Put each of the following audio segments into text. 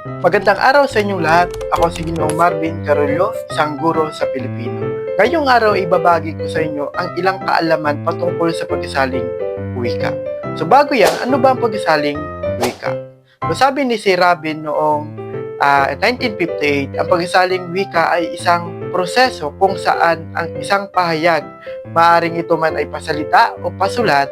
Magandang araw sa inyong lahat. Ako si Ginoong Marvin Carolio, isang guro sa Pilipino. Ngayong araw ibabagi ko sa inyo ang ilang kaalaman patungkol sa pagsasaling wika. So bago yan, ano ba ang pagsasaling wika? So sabi ni si Rabin noong 1958, ang pagsasaling wika ay isang proseso kung saan ang isang pahayag, maaring ito man ay pasalita o pasulat,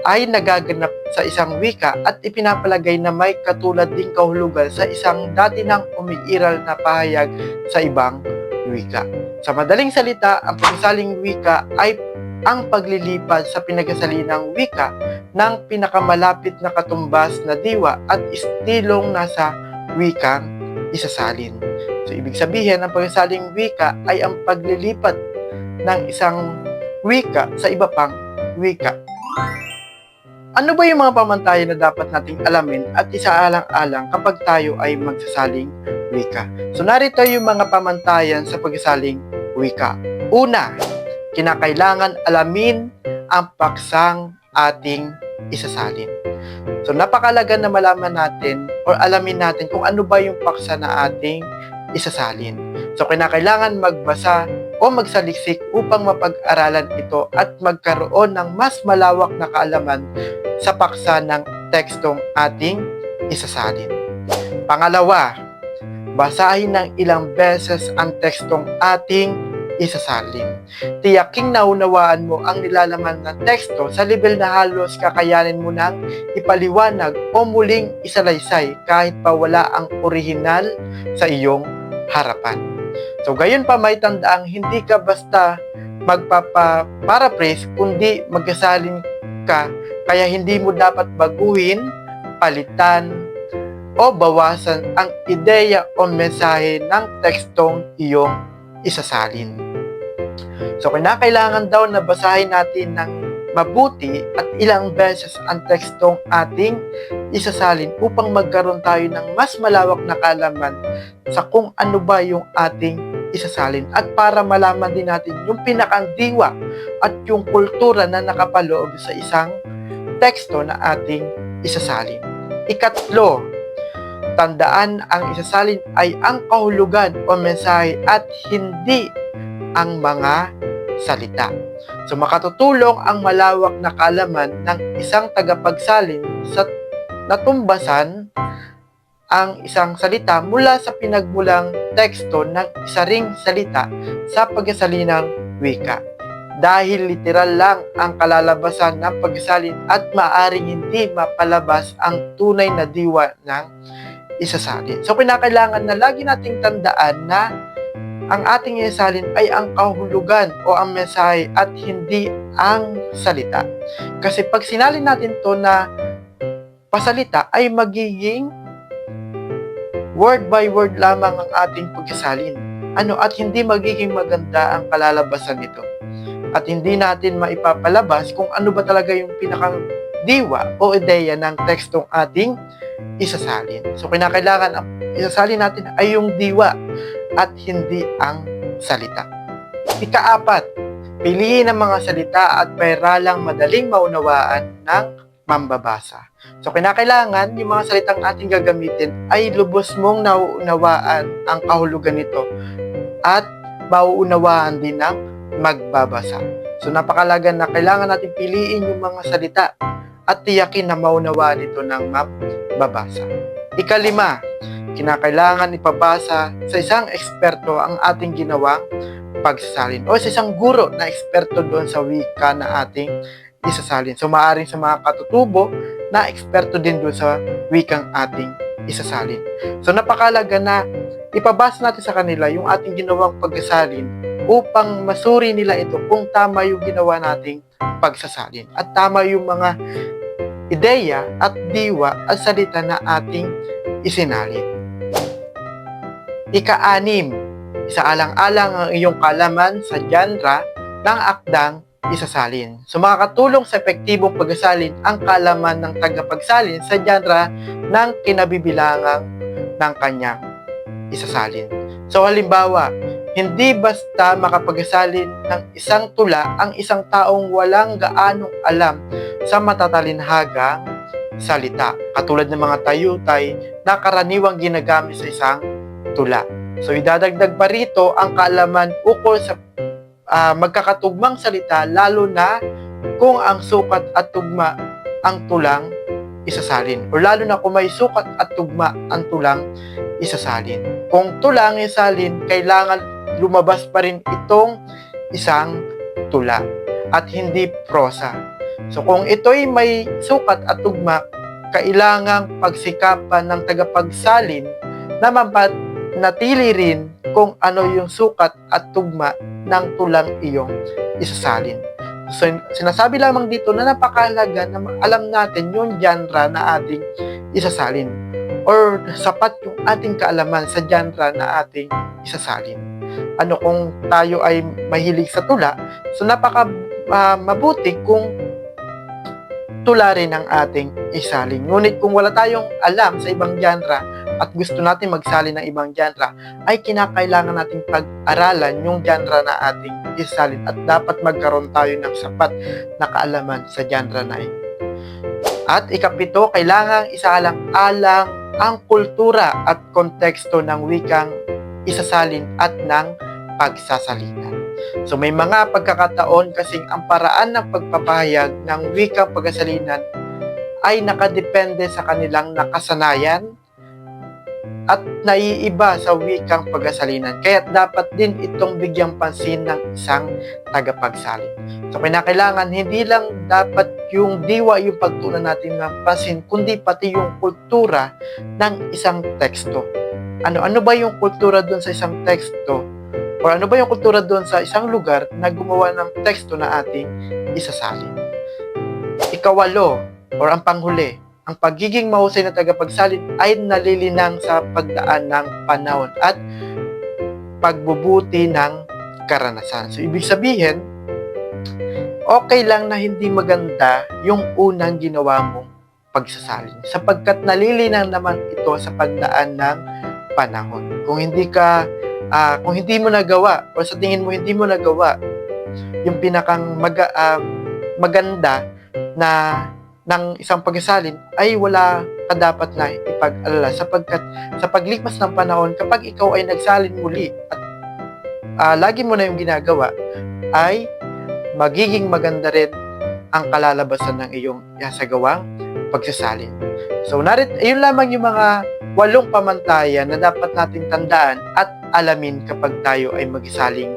ay nagaganap sa isang wika at ipinapalagay na may katulad ding kahulugan sa isang dati nang umiiral na pahayag sa ibang wika. Sa madaling salita, ang pagsasaling wika ay ang paglilipad sa pinagsasalinang wika ng pinakamalapit na katumbas na diwa at istilong nasa wikang isasalin. So, ibig sabihin, ang pagsasaling wika ay ang paglilipat ng isang wika sa iba pang wika. Ano ba yung mga pamantayan na dapat nating alamin at isaalang-alang kapag tayo ay magsasaling wika? So narito yung mga pamantayan sa pagsasaling wika. Una, kinakailangan alamin ang paksang ating isasalin. So napakalaga na malaman natin or alamin natin kung ano ba yung paksa na ating isasalin. So kinakailangan magbasa o magsaliksik upang mapag-aralan ito at magkaroon ng mas malawak na kaalaman sa paksa ng tekstong ating isasalin. Pangalawa, basahin ng ilang beses ang tekstong ating isasalin. Tiyaking naunawaan mo ang nilalaman ng teksto sa level na halos kakayanin mo nang ipaliwanag o muling isalaysay kahit pa wala ang orihinal sa iyong harapan. So gayon pa may tandaang hindi ka basta magpapa-paraphrase kundi magsasalin ka, kaya hindi mo dapat baguhin, palitan, o bawasan ang ideya o mensahe ng tekstong iyong isasalin. So kinakailangan daw na basahin natin ng mabuti at ilang beses ang tekstong ating isasalin upang magkaroon tayo ng mas malawak na kaalaman sa kung ano ba yung ating isasalin at para malaman din natin yung pinakang diwa at yung kultura na nakapaloob sa isang teksto na ating isasalin. Ikatlo, tandaan ang isasalin ay ang kahulugan o mensahe at hindi ang mga salita. So makatutulong ang malawak na kaalaman ng isang tagapagsalin sa natumbasan ang isang salita mula sa pinagmulang teksto ng isa ring salita sa pagsasalinang wika. Dahil literal lang ang kalalabasan ng pagsasalin at maaaring hindi mapalabas ang tunay na diwa ng isasalin. So kinakailangan na lagi nating tandaan na ang ating isasalin ay ang kahulugan o ang mensahe at hindi ang salita. Kasi pag sinalin natin to na pasalita ay magiging word by word lamang ang ating pagsasalin. At hindi magiging maganda ang kalalabasan nito. At hindi natin maipapalabas kung ano ba talaga yung pinakang diwa o ideya ng tekstong ating isasalin. So kinakailangan ang isasalin natin ay yung diwa at hindi ang salita. Ikaapat, piliin ang mga salita at pairalang madaling maunawaan ng mambabasa. So kinakailangan yung mga salitang ating gagamitin ay lubos mong nauunawaan ang kahulugan nito at mauunawaan din ng magbabasa. So napakalaga na kailangan natin piliin yung mga salita at tiyakin na maunawaan ito ng mambabasa. Ikalima, kinakailangan ipabasa sa isang eksperto ang ating ginawang pagsasalin o sa isang guro na eksperto doon sa wika na ating isasalin. So maaaring sa mga katutubo na eksperto din doon sa wikang ating isasalin. So napakalaga na ipabasa natin sa kanila yung ating ginawang pagsasalin upang masuri nila ito kung tama yung ginawa nating pagsasalin at tama yung mga ideya at diwa at salita na ating isinalin. Ika-anim, isaalang-alang ang iyong kalaman sa genre ng akdang isasalin. So makakatulong sa epektibong pagsasalin ang kalaman ng tagapagsalin sa genre ng kinabibilangang ng kanyang isasalin. So halimbawa, hindi basta makapagsalin ng isang tula ang isang taong walang gaanong alam sa matatalinhagang salita, katulad ng mga tayutay na karaniwang ginagamit sa isang tula. So idadagdag pa rito ang kaalaman ukol sa magkakatugmang salita, lalo na kung ang sukat at tugma ang tulang isasalin, o lalo na kung may sukat at tugma ang tulang isasalin. Kung tulang isalin, kailangan lumabas pa rin itong isang tula at hindi prosa. So kung ito'y may sukat at tugma, kailangang pagsikapan ng tagapagsalin na mapanatili rin kung ano yung sukat at tugma ng tulang iyong isasalin. So, sinasabi lamang dito na napakahalaga na alam natin yung genre na ating isasalin, or sapat yung ating kaalaman sa genre na ating isasalin. Ano kung tayo ay mahilig sa tula, so mabuti kung tula rin ang ating isalin. Ngunit kung wala tayong alam sa ibang genre at gusto natin magsalin ng ibang genre, ay kinakailangan nating pag-aralan yung genre na ating isalin at dapat magkaroon tayo ng sapat na kaalaman sa genre na ito. At ikapito, kailangang isaalang-alang ang kultura at konteksto ng wikang isasalin at ng pagsasalita. So may mga pagkakataon kasing ang paraan ng pagpapahayag ng wikang pagkasalinan ay nakadepende sa kanilang nakasanayan at naiiba sa wikang pagkasalinan. Kaya dapat din itong bigyang pansin ng isang tagapagsalin. So kinakailangan hindi lang dapat yung diwa yung pagtuunan natin ng pansin, kundi pati yung kultura ng isang teksto. Ano ba yung kultura doon sa isang teksto? O ano ba yung kultura doon sa isang lugar na gumawa ng teksto na ating isasalin? Ikawalo, or ang panghuli, ang pagiging mahusay na tagapagsalin ay nalilinang sa pagdaan ng panahon at pagbubuti ng karanasan. So, ibig sabihin, okay lang na hindi maganda yung unang ginawa mong pagsasalin, sapagkat nalilinang naman ito sa pagdaan ng panahon. Kung hindi mo nagawa, o sa tingin mo hindi mo nagawa yung pinakang maganda na ng isang pagsasalin, ay wala ka dapat na ipag-alala, sapagkat sa paglipas ng panahon, kapag ikaw ay nagsalin muli at lagi mo na yung ginagawa, ay magiging maganda rin ang kalalabasan ng iyong isasagawang pagsasalin. So ayun lamang yung mga 8 pamantayan na dapat nating tandaan at alamin kapag tayo ay magisaling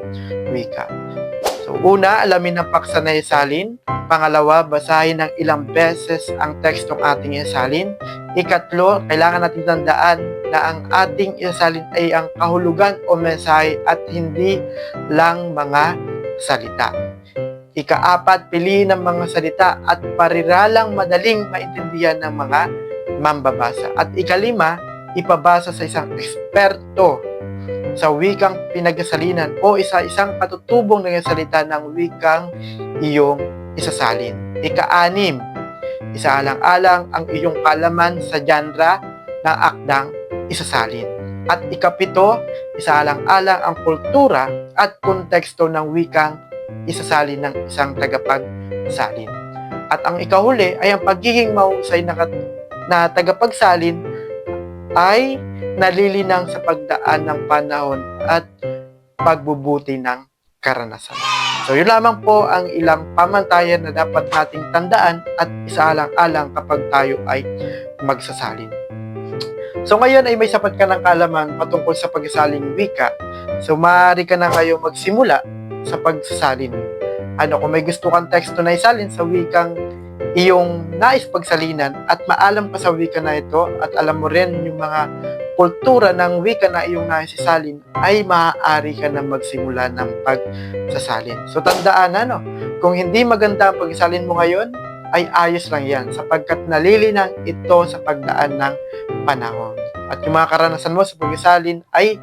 wika. So una, alamin ang paksa na isalin. Pangalawa, basahin ng ilang beses ang tekstong ating isalin. Ikatlo, kailangan natin tandaan na ang ating isalin ay ang kahulugan o mensahe at hindi lang mga salita. Ika-4, piliin ang mga salita at pariralang madaling maintindihan ng mga mambabasa. At ika-5, ipabasa sa isang eksperto sa wikang pinagkasalinan o isang katutubong nagsasalita ng wikang iyong isasalin. Ika-6, isaalang-alang ang iyong kaalaman sa genre ng akdang isasalin. At ika-7, isaalang-alang ang kultura at konteksto ng wikang isasalin ng isang tagapagsalin. At ang ikahuli ay ang pagiging mahusay na tagapagsalin ay nalilinang sa pagdaan ng panahon at pagbubuti ng karanasan. So yun lamang po ang ilang pamantayan na dapat nating tandaan at isaalang-alang kapag tayo ay magsasalin. So ngayon ay may sapat ka ng kaalaman patungkol sa pagsasaling wika. So maaari ka na ngayon magsimula sa pagsasalin. Kung may gusto kang teksto na isalin sa wikang iyong nais pagsalinan at maalam ka sa wika na ito at alam mo rin yung mga kultura ng wika na iyong nais isalin, ay maaari ka na magsimula ng pagsasalin. So tandaan kung hindi maganda ang pagsasalin mo ngayon, ay ayos lang yan sapagkat nalilinang ito sa pagdaan ng panahon. At yung mga karanasan mo sa pagsasalin ay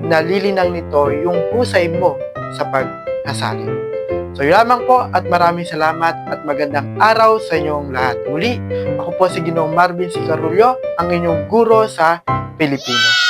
nalilinang nito yung husay mo sa pagsasalin. So yun lamang po at maraming salamat at magandang araw sa inyong lahat. Muli, ako po si Ginoong Marvin C. Carullo, ang inyong guro sa Pilipino.